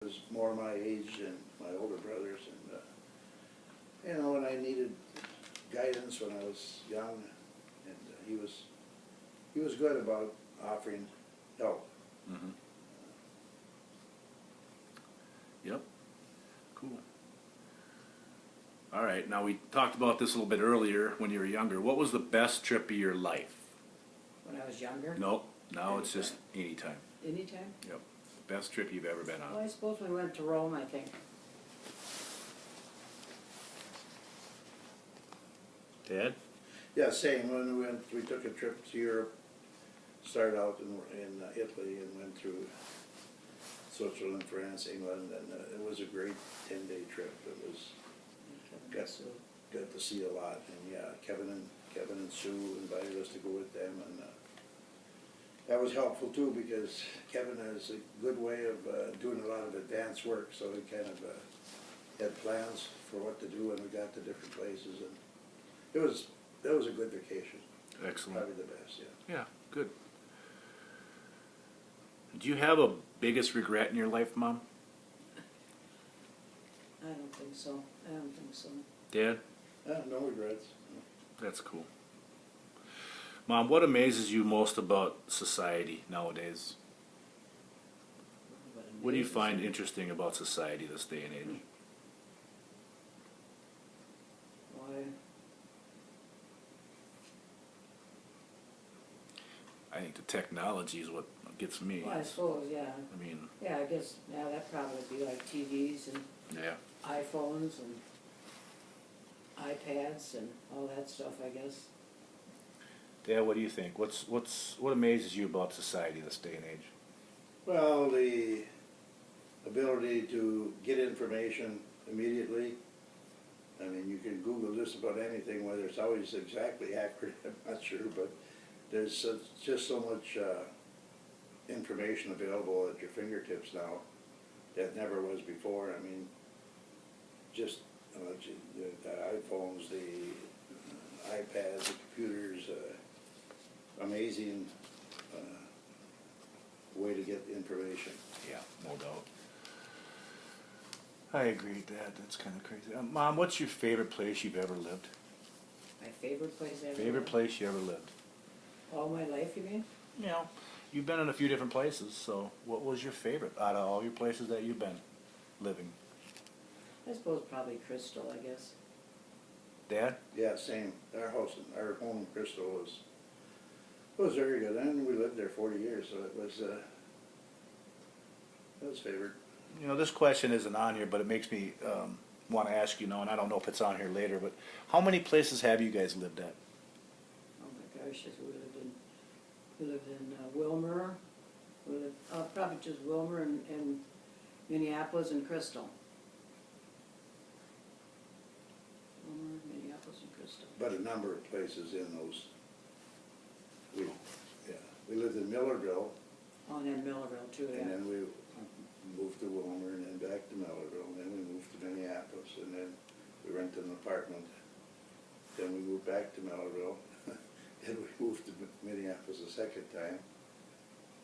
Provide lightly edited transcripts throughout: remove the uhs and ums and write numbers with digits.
was more my age than my older brothers, and when I needed guidance when I was young, and he was good about offering help. Mm-hmm. Yep. Cool. All right. Now, we talked about this a little bit earlier when you were younger. What was the best trip of your life? When I was younger? Nope. Now it's just anytime. Anytime? Yep. The best trip you've ever been Well, on. I suppose we went to Rome, I think. Dad? Yeah, same. When we took a trip to Europe, started out in Italy and went through Switzerland, France, England, and it was a great 10-day trip. It was got to see a lot, and yeah, Kevin and Sue invited us to go with them, and that was helpful too because Kevin has a good way of doing a lot of advanced work, so he kind of had plans for what to do when we got to different places, and it was a good vacation. Excellent. Probably the best, yeah. Yeah, good. Do you have a biggest regret in your life, Mom? I don't think so. I don't think so. Dad? No regrets. That's cool. Mom, what amazes you most about society nowadays? What do you find interesting about society this day and age? Why? I think the technology is what gets me. Well, I suppose, yeah. I mean, Yeah, I guess, yeah, that'd probably be like TVs and yeah. iPhones and iPads and all that stuff, I guess. Dad, what do you think? What amazes you about society this day and age? Well, the ability to get information immediately. I mean, you can Google just about anything, whether it's always exactly accurate, I'm not sure, but there's just so much information available at your fingertips now that never was before. I mean, just the iPhones, the iPads, the computers, amazing way to get information. Yeah, no doubt. I agree, Dad. That's kind of crazy. Mom, what's your favorite place you've ever lived? My favorite place ever. Favorite place you ever lived? All my life, you mean? You know, you've been in a few different places, so what was your favorite out of all your places that you've been living? I suppose probably Crystal, I guess. Dad? Yeah, same. Our home in Crystal was very good, and we lived there 40 years, so it was favored. You know, this question isn't on here, but it makes me want to ask you now, and I don't know if it's on here later, but how many places have you guys lived at? Oh my gosh, we lived in Wilmer. We lived, probably just Wilmer and Minneapolis and Crystal. Wilmer, Minneapolis and Crystal. But a number of places in those. We lived in Millerville, Oh, and then Millerville too, yeah. and then we moved to Wilmer, and then back to Millerville, and then we moved to Minneapolis, and then we rented an apartment. Then we moved back to Millerville, then we moved to Minneapolis a second time,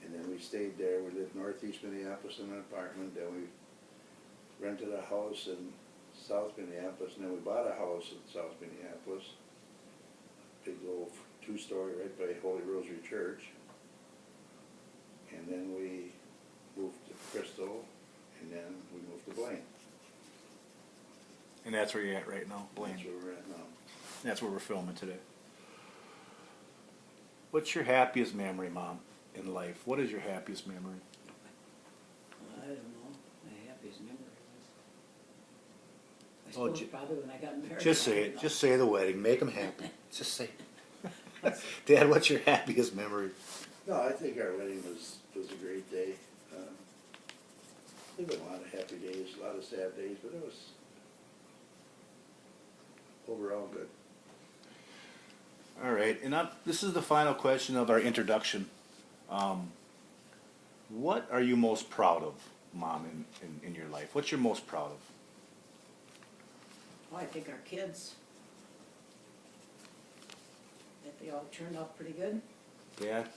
and then we stayed there. We lived northeast Minneapolis in an apartment, then we rented a house in South Minneapolis, and then we bought a house in South Minneapolis, big little two-story right by Holy Rosary Church. And then we moved to Crystal, and then we moved to Blaine. And that's where you're at right now, Blaine. That's where we're at now. That's where we're filming today. What's your happiest memory, Mom, in life? What is your happiest memory? I don't know. My happiest memory was, I Oh, suppose probably when I got married. Just say it. Just say the wedding. Make them happy. Just say it. Dad, what's your happiest memory? No, I think our wedding was a great day. There been a lot of happy days, a lot of sad days, but it was overall good. All right, and this is the final question of our introduction. What are you most proud of, Mom, in your life? What's you're most proud of? Oh, I think our kids, that they all turned out pretty good. Dad?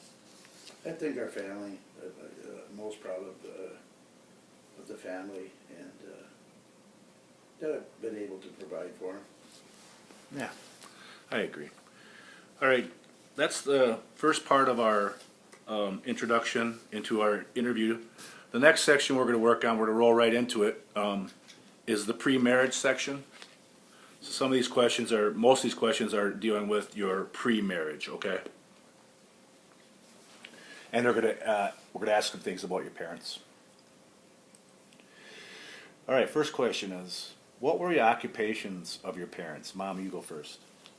I think our family, most proud of with the family, and that I've been able to provide for them. Yeah, I agree. All right, that's the first part of our introduction into our interview. The next section we're going to work on, we're going to roll right into it, is the pre-marriage section. So some of these questions are, most of these questions are dealing with your pre-marriage, okay? And we're going to ask some things about your parents. All right, first question is, what were the occupations of your parents? Mom, you go first.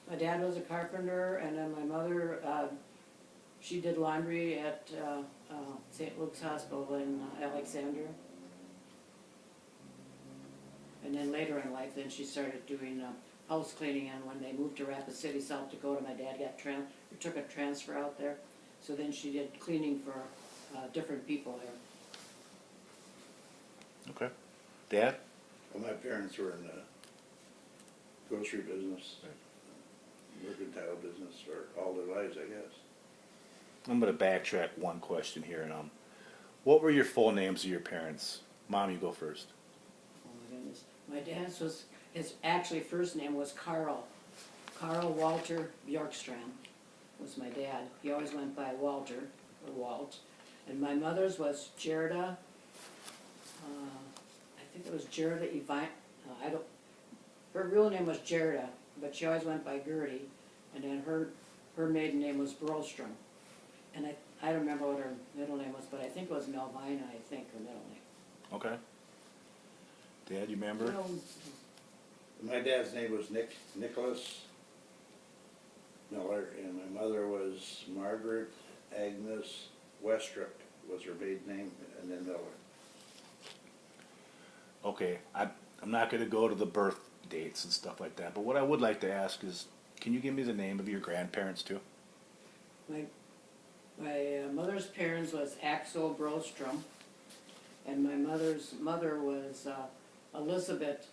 My dad was a carpenter, and then my mother, she did laundry at St. Luke's Hospital in Alexandria. And then later in life, then she started doing house cleaning, and when they moved to Rapid City, South Dakota, my dad took a transfer out there. So then she did cleaning for different people there. Okay. Dad? Well, my parents were in the grocery business, mercantile business for all their lives, I guess. I'm going to backtrack one question here. And what were your full names of your parents? Mom, you go first. Oh my goodness. My dad's was, his actually first name was Carl. Carl Walter Bjorkstrand was my dad. He always went by Walter, or Walt. And my mother's was Gerda, I think it was Gerda her real name was Gerda, but she always went by Gertie. And then her maiden name was Brostrom. And I don't remember what her middle name was, but I think it was Melvina, I think, her middle name. Okay. Dad, you remember? No, My dad's name was Nicholas Miller, and my mother was Margaret Agnes Westrup was her maiden name, and then Miller. Okay. I'm not going to go to the birth dates and stuff like that, but what I would like to ask is, can you give me the name of your grandparents too? My mother's parents was Axel Brostrom, and my mother's mother was Elizabeth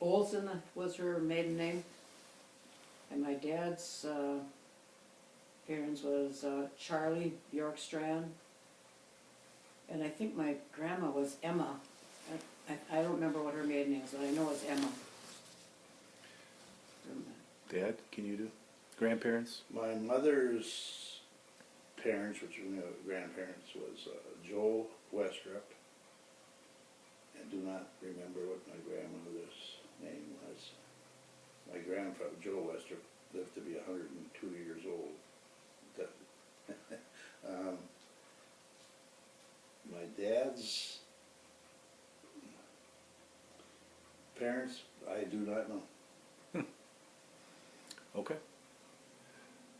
Olson was her maiden name, and my dad's parents was Charlie Bjorkstrand, and I think my grandma was Emma. I don't remember what her maiden name is, but I know it's Emma. Dad, can you do? Grandparents? My mother's parents, which we know grandparents, was Joe Westrup. I do not remember what my grandmother's name was. My grandfather, Joe Westrup, lived to be 102 years old. My dad's parents, I do not know. Okay.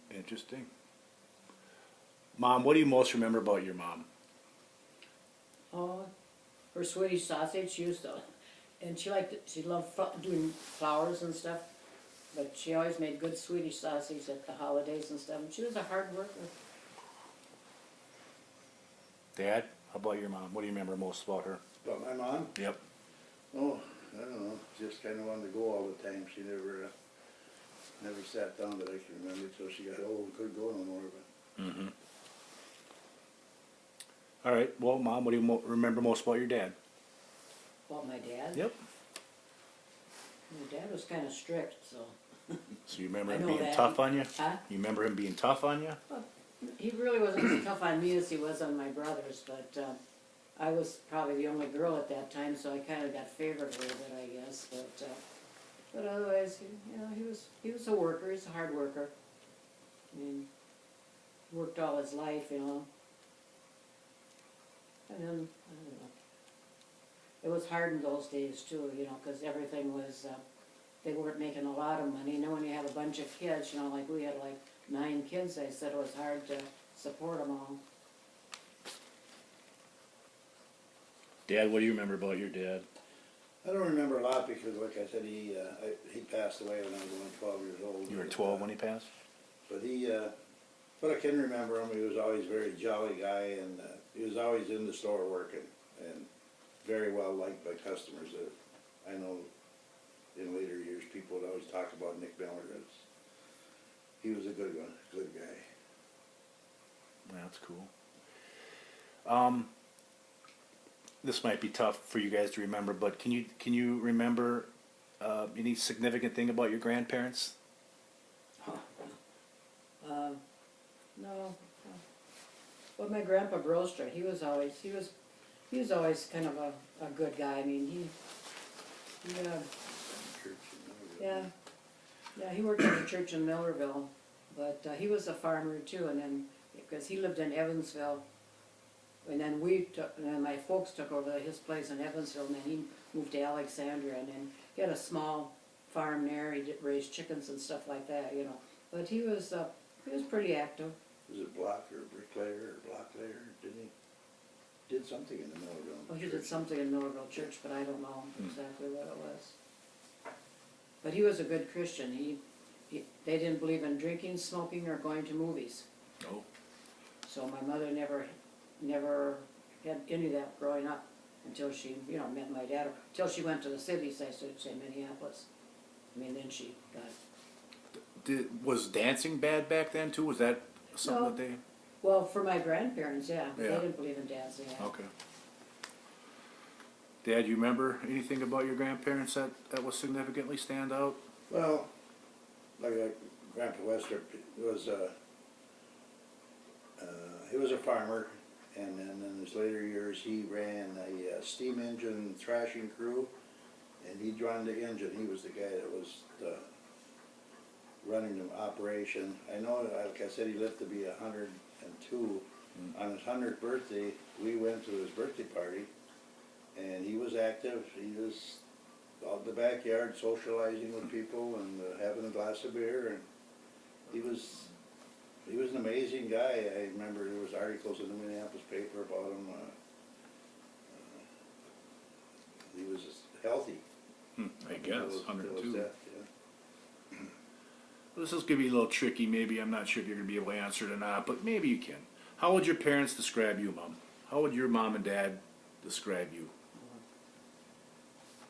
Interesting. Mom, what do you most remember about your mom? Oh, her Swedish sausage, she used to, and she loved doing flowers and stuff, but she always made good Swedish sausage at the holidays and stuff, and she was a hard worker. Dad, how about your mom? What do you remember most about her? But my mom, Yep. oh, I don't know, just kind of wanted to go all the time. She never sat down that I can remember until she got old and couldn't go no more. But Mm-hmm. All right. Well, Mom, what do you remember most about your dad? Well, my dad? Yep. My dad was kind of strict, so. So you remember I him know being that. tough on you? Huh? You remember him being tough on you? Well, he really wasn't as tough on me as he was on my brothers, but I was probably the only girl at that time, so I kind of got favored a little bit, I guess. But otherwise, he was a worker. He's a hard worker. I mean, he worked all his life, And then, I don't know. It was hard in those days too, because everything was, they weren't making a lot of money. And then when you have a bunch of kids, like we had like 9 kids, I said it was hard to support them all. Dad, what do you remember about your dad? I don't remember a lot because, like I said, he passed away when I was only 12 years old. You were 12 when he passed? But but I can remember him. He was always a very jolly guy, and he was always in the store working, and very well liked by customers. I know in later years people would always talk about Nick Miller. He was a good one, good guy. That's cool. this might be tough for you guys to remember, but can you remember any significant thing about your grandparents? No. Well, my grandpa Brostra, he was always kind of a good guy. I mean, he he worked at a church in Millerville, but he was a farmer too. And then because he lived in Evansville, and then my folks took over his place in Evansville, and then he moved to Alexandria, and then he had a small farm there. He raised chickens and stuff like that, you know. But he was pretty active. Was it Block or Bricklayer or Blocklayer? Didn't he? Did something in the Millerville. Oh, he did something in Millerville Church, but I don't know exactly what it was. But he was a good Christian. They didn't believe in drinking, smoking, or going to movies. Oh. So my mother never had any of that growing up until she, met my dad. Until she went to the cities, I should say Minneapolis. I mean, then she got. Was dancing bad back then too? Was that something No. that they? Well, for my grandparents, yeah. They Yeah. didn't believe in dancing. Yeah. Okay. Dad, you remember anything about your grandparents that was significantly stand out? Well, like Grandpa Westrup was he was a farmer, and then in his later years he ran a steam engine thrashing crew, and he joined the engine. He was the guy that was running the operation. I know, like I said, he lived to be 102. On his 100th birthday, we went to his birthday party, and he was active. He was out in the backyard socializing with people and having a glass of beer, and he was an amazing guy. I remember there was articles in the Minneapolis paper about him. He was healthy. I guess, Till his 102. death, yeah. This is going to be a little tricky, maybe. I'm not sure if you're going to be able to answer it or not, but maybe you can. How would your parents describe you, Mom? How would your mom and dad describe you?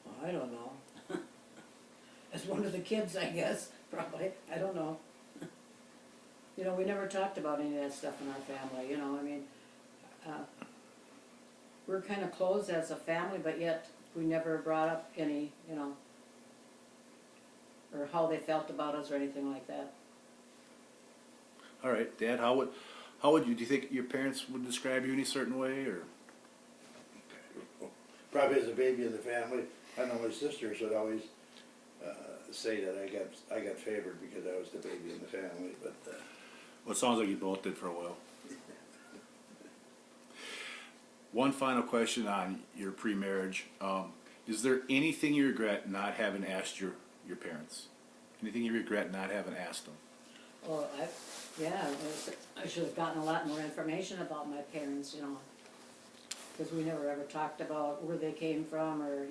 Well, I don't know. As one of the kids, I guess, probably. I don't know. We never talked about any of that stuff in our family, I mean, we're kind of close as a family, but yet we never brought up any, or how they felt about us or anything like that. All right, Dad, how would you, do you think your parents would describe you any certain way, or? Probably as a baby in the family. I know my sisters would always say that I got favored because I was the baby in the family, but Well, it sounds like you both did for a while. One final question on your pre-marriage. Is there anything you regret not having asked your parents? Anything you regret not having asked them? Well, I should have gotten a lot more information about my parents, because we never ever talked about where they came from, or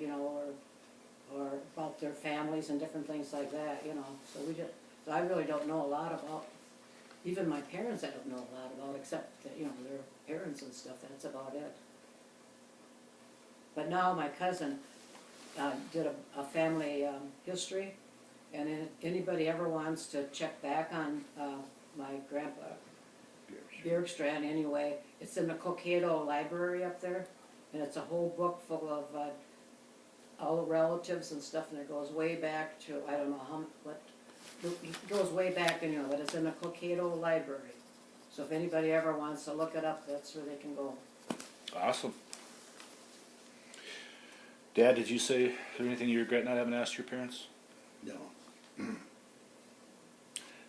or about their families and different things like that, So so I really don't know a lot about. Even my parents I don't know a lot about, except that, their parents and stuff, that's about it. But now my cousin did a family history, and if anybody ever wants to check back on my grandpa, Bjergstrand anyway, it's in the Cokato Library up there, and it's a whole book full of all the relatives and stuff, and it goes way back to, I don't know it goes way back, but it's in the Cokato Library. So if anybody ever wants to look it up, that's where they can go. Awesome. Dad, did you say, is there anything you regret not having asked your parents? no.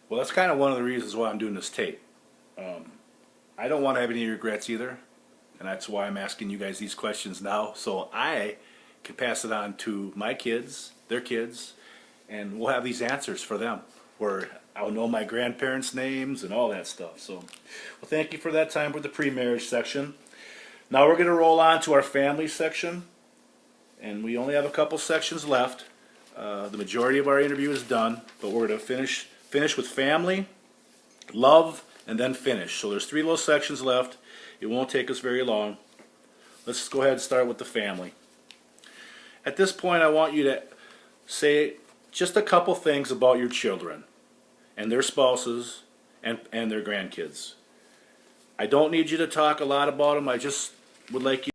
Well, that's kind of one of the reasons why I'm doing this tape. I don't want to have any regrets either, and that's why I'm asking you guys these questions now, so I can pass it on to my kids, their kids, and we'll have these answers for them, where I'll know my grandparents' names and all that stuff. So, well, thank you for that time with the pre-marriage section. Now we're going to roll on to our family section, and we only have a couple sections left. The majority of our interview is done, but we're going to finish with family, love, and then finish. So there's 3 little sections left. It won't take us very long. Let's go ahead and start with the family. At this point, I want you to say just a couple things about your children and their spouses and their grandkids. I don't need you to talk a lot about them. I just would like you